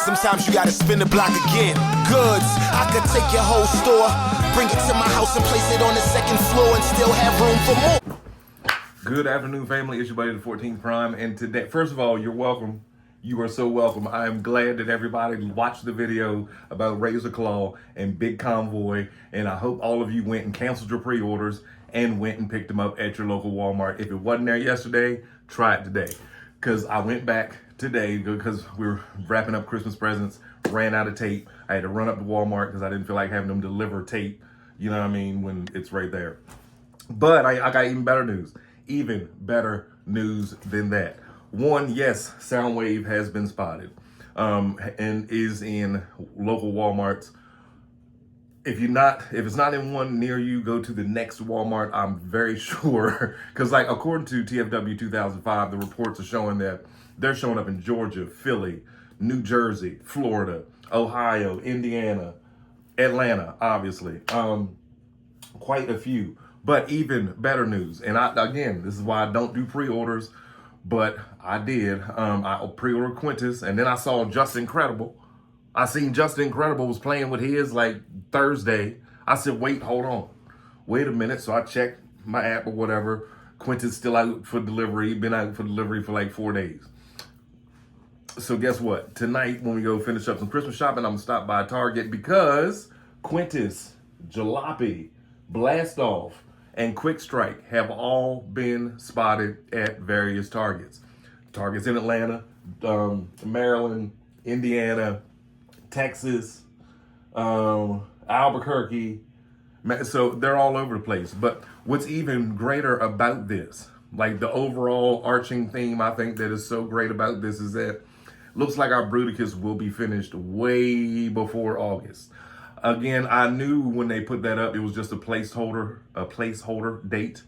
Sometimes you gotta spin the block again. Goods, I could take your whole store, bring it to my house and place it on the second floor and still have room for more. Good afternoon, family. It's your buddy, the 14th Prime. And today, first of all, you're welcome. You are so welcome. I am glad that everybody watched the video about Razor Claw and Big Convoy. And I hope all of you went and canceled your pre-orders and went and picked them up at your local Walmart. If it wasn't there yesterday, try it today. Because I went back today because we were wrapping up Christmas presents, ran out of tape. I had to run up to Walmart because I didn't feel like having them deliver tape, you know what I mean, when it's right there. But I got even better news. Even better news than that. One, yes, Soundwave has been spotted and is in local Walmarts. If it's not in one near you, go to the next Walmart. I'm very sure, because like according to TFW 2005, the reports are showing that they're showing up in Georgia, Philly, New Jersey, Florida, Ohio, Indiana, Atlanta, obviously, quite a few. But even better news, and again, this is why I don't do pre-orders, but I did. I pre-ordered Quintess, and then I saw Just Incredible. I seen Just Incredible was playing with his like Thursday. I said, wait, hold on. Wait a minute. So I checked my app or whatever. Quintess still out for delivery. Been out for delivery for like 4 days. So guess what? Tonight, when we go finish up some Christmas shopping, I'm going to stop by Target because Quintess, Jalopy, Blastoff, and Quick Strike have all been spotted at various Targets. Targets in Atlanta, Maryland, Indiana, Texas, Albuquerque. So they're all over the place. But what's even greater about this, like the overall arching theme I think that is so great about this is that looks like our Bruticus will be finished way before August. Again, I knew when they put that up, it was just a placeholder date,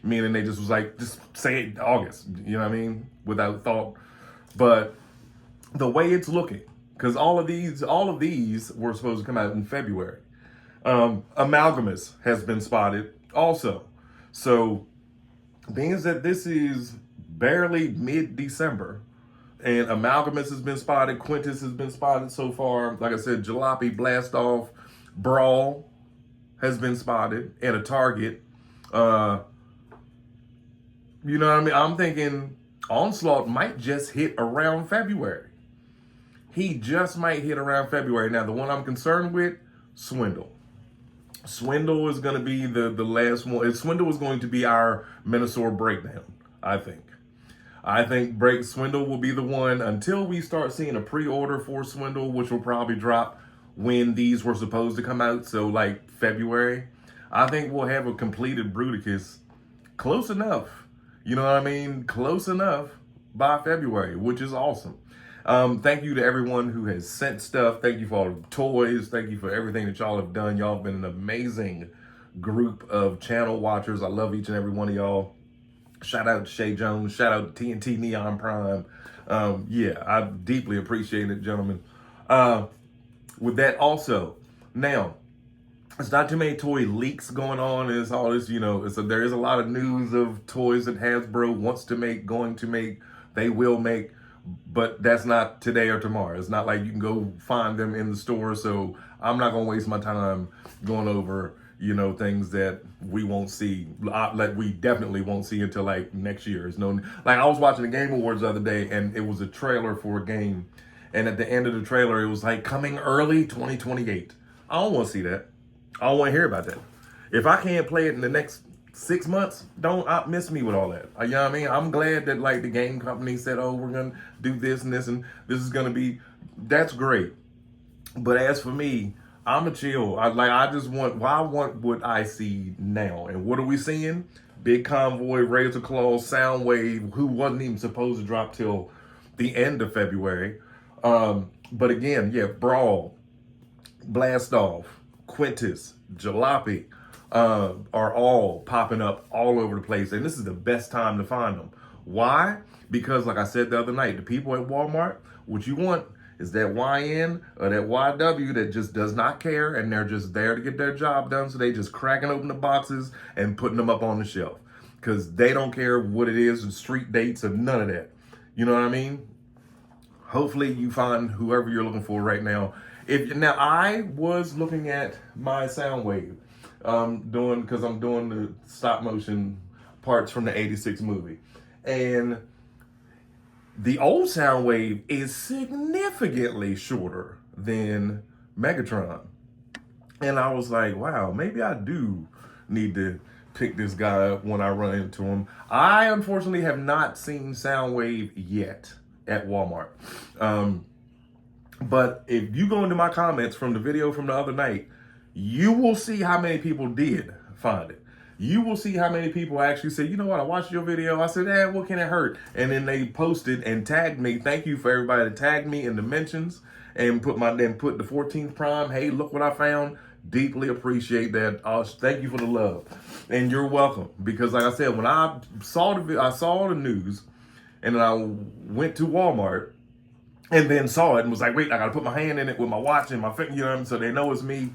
meaning they just was like, just say it August, you know what I mean? Without thought. But the way it's looking, because all of these were supposed to come out in February. Amalgamus has been spotted also. So being that this is barely mid-December, and Amalgamus has been spotted, Quintess has been spotted so far. Like I said, Jalopy, Blastoff, Brawl has been spotted at a Target. You know what I mean? I'm thinking Onslaught might just hit around February. He just might hit around February. Now, the one I'm concerned with, Swindle. Swindle is going to be the last one. Swindle is going to be our Minosaur breakdown, I think. I think Swindle will be the one until we start seeing a pre-order for Swindle, which will probably drop when these were supposed to come out. So like February, I think we'll have a completed Bruticus close enough. You know what I mean? Close enough by February, which is awesome. Thank you to everyone who has sent stuff. Thank you for all the toys. Thank you for everything that y'all have done. Y'all have been an amazing group of channel watchers. I love each and every one of y'all. Shout out to Shay Jones. Shout out to TNT Neon Prime. Yeah, I deeply appreciate it, gentlemen. With that also, now, it's not too many toy leaks going on. It's all this, you know, there is a lot of news of toys that Hasbro wants to make, going to make, they will make, but that's not today or tomorrow. It's not like you can go find them in the store. So I'm not going to waste my time going over, you know, things that we won't see, like we definitely won't see until like next year. It's no, like I was watching the Game Awards the other day and it was a trailer for a game. And at the end of the trailer, it was like coming early 2028. I don't want to see that. I don't want to hear about that. If I can't play it in the next 6 months, don't miss me with all that. You know what I mean? I'm glad that like the game company said, oh, we're going to do this and this and this is going to be, that's great. But as for me, I'm a chill. I want what I see now. And what are we seeing? Big Convoy, Razor Claw, Soundwave, who wasn't even supposed to drop till the end of February. But again, yeah, Brawl, Blastoff, Quintess, Jalopy are all popping up all over the place. And this is the best time to find them. Why? Because like I said the other night, the people at Walmart, what you want is that YN or that YW that just does not care and they're just there to get their job done. So they just cracking open the boxes and putting them up on the shelf because they don't care what it is, and street dates or none of that. You know what I mean? hopefully you find whoever you're looking for right now. Now I was looking at my Soundwave, because I'm doing the stop motion parts from the '86 movie, and the old Soundwave is significantly shorter than Megatron. And I was like, wow, maybe I do need to pick this guy up when I run into him. I unfortunately have not seen Soundwave yet at Walmart. But if you go into my comments from the video from the other night, you will see how many people did find it. You will see how many people actually said, you know what, I watched your video. I said, what can it hurt? And then they posted and tagged me. Thank you for everybody that tagged me in the mentions and put the 14th Prime. Hey, look what I found. Deeply appreciate that. Thank you for the love. And you're welcome. Because like I said, when I saw the news and then I went to Walmart and then saw it and was like, wait, I got to put my hand in it with my watch and my finger, you know what I mean? So they know it's me.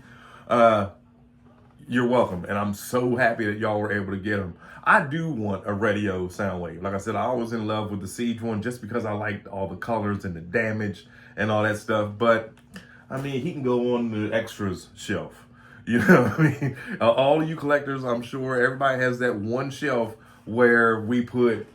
You're welcome. And I'm so happy that y'all were able to get them. I do want a radio Soundwave. Like I said, I was in love with the Siege one just because I liked all the colors and the damage and all that stuff. But I mean, he can go on the extras shelf. You know what I mean? All of you collectors, I'm sure everybody has that one shelf where we put,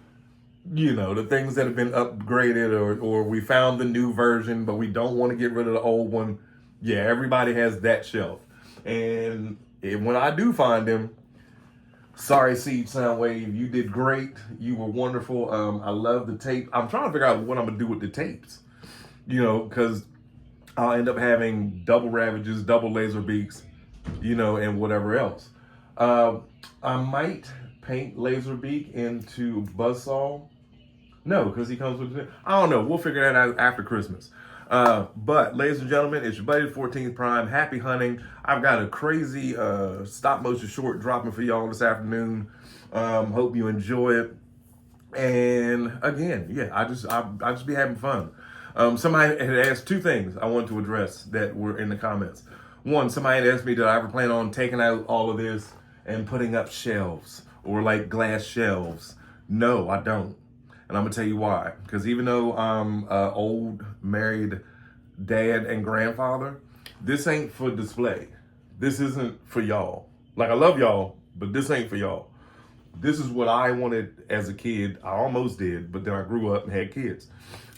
you know, the things that have been upgraded or we found the new version, but we don't want to get rid of the old one. Yeah, everybody has that shelf. And when I do find them, sorry, Siege Soundwave, you did great. You were wonderful. I love the tape. I'm trying to figure out what I'm going to do with the tapes, you know, because I'll end up having double Ravages, double Laser Beaks, you know, and whatever else. I might paint Laserbeak into Buzzsaw. No, because he comes with, I don't know. We'll figure that out after Christmas. But ladies and gentlemen, it's your buddy, 14th Prime. Happy hunting. I've got a crazy stop motion short dropping for y'all this afternoon. Hope you enjoy it. And again, yeah, I just be having fun. Somebody had asked two things I wanted to address that were in the comments. One, somebody had asked me, did I ever plan on taking out all of this and putting up shelves or like glass shelves? No, I don't. And I'm gonna tell you why. Because even though I'm an old married dad and grandfather, this ain't for display. This isn't for y'all. Like, I love y'all, but this ain't for y'all. This is what I wanted as a kid. I almost did, but then I grew up and had kids.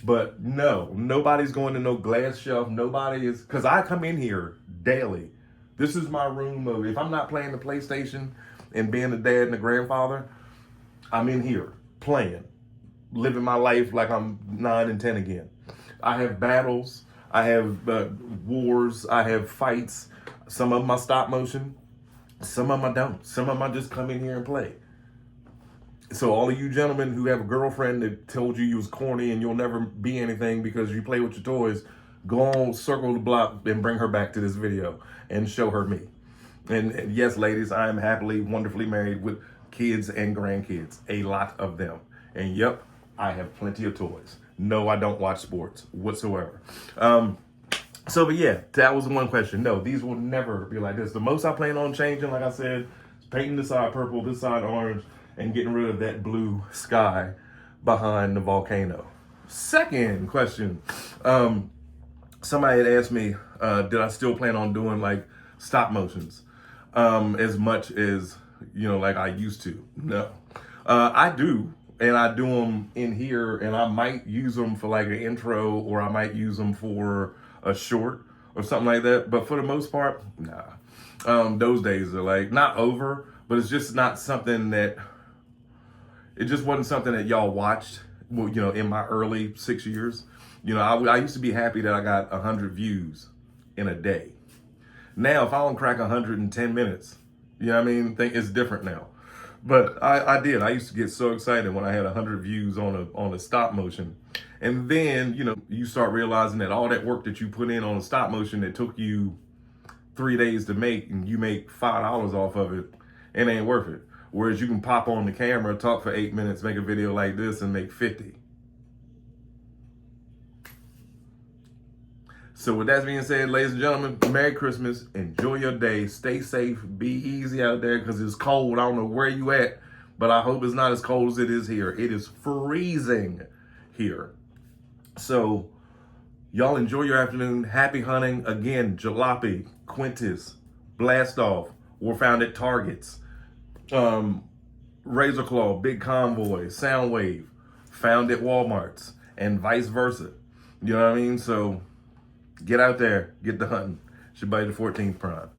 But no, nobody's going to no glass shelf. Nobody is, because I come in here daily. This is my room of, if I'm not playing the PlayStation and being a dad and a grandfather, I'm in here playing, living my life like I'm 9 and 10 again. I have battles, I have wars, I have fights. Some of them I stop motion, some of them I don't. Some of them I just come in here and play. So all of you gentlemen who have a girlfriend that told you was corny and you'll never be anything because you play with your toys, go on, circle the block and bring her back to this video and show her me. And yes, ladies, I am happily, wonderfully married with kids and grandkids, a lot of them. And yep, I have plenty of toys. No, I don't watch sports whatsoever. But yeah, that was the one question. No, these will never be like this. The most I plan on changing, like I said, is painting this side purple, this side orange, and getting rid of that blue sky behind the volcano. Second question. Somebody had asked me, did I still plan on doing like stop motions as much as, you know, like I used to? No. I do. And I do them in here, and I might use them for like an intro, or I might use them for a short or something like that. But for the most part, nah. Those days are like not over, but it's just not something that, it just wasn't something that y'all watched, well, you know, in my early 6 years. You know, I used to be happy that I got 100 views in a day. Now, if I don't crack 110 minutes, you know what I mean? It's different now. But I did. I used to get so excited when I had 100 views on a stop motion. And then, you know, you start realizing that all that work that you put in on a stop motion that took you 3 days to make, and you make $5 off of it, it ain't worth it. Whereas you can pop on the camera, talk for 8 minutes, make a video like this, and make 50. So with that being said, ladies and gentlemen, Merry Christmas. Enjoy your day. Stay safe. Be easy out there because it's cold. I don't know where you at, but I hope it's not as cold as it is here. It is freezing here. So Y'all enjoy your afternoon. Happy hunting. Again, Jalopy, Quintess, Blastoff were found at Targets. Razor Claw, Big Convoy, Soundwave, found at Walmarts, and vice versa. You know what I mean? So get out there, get the hunting. It's your buddy the 14th Prime.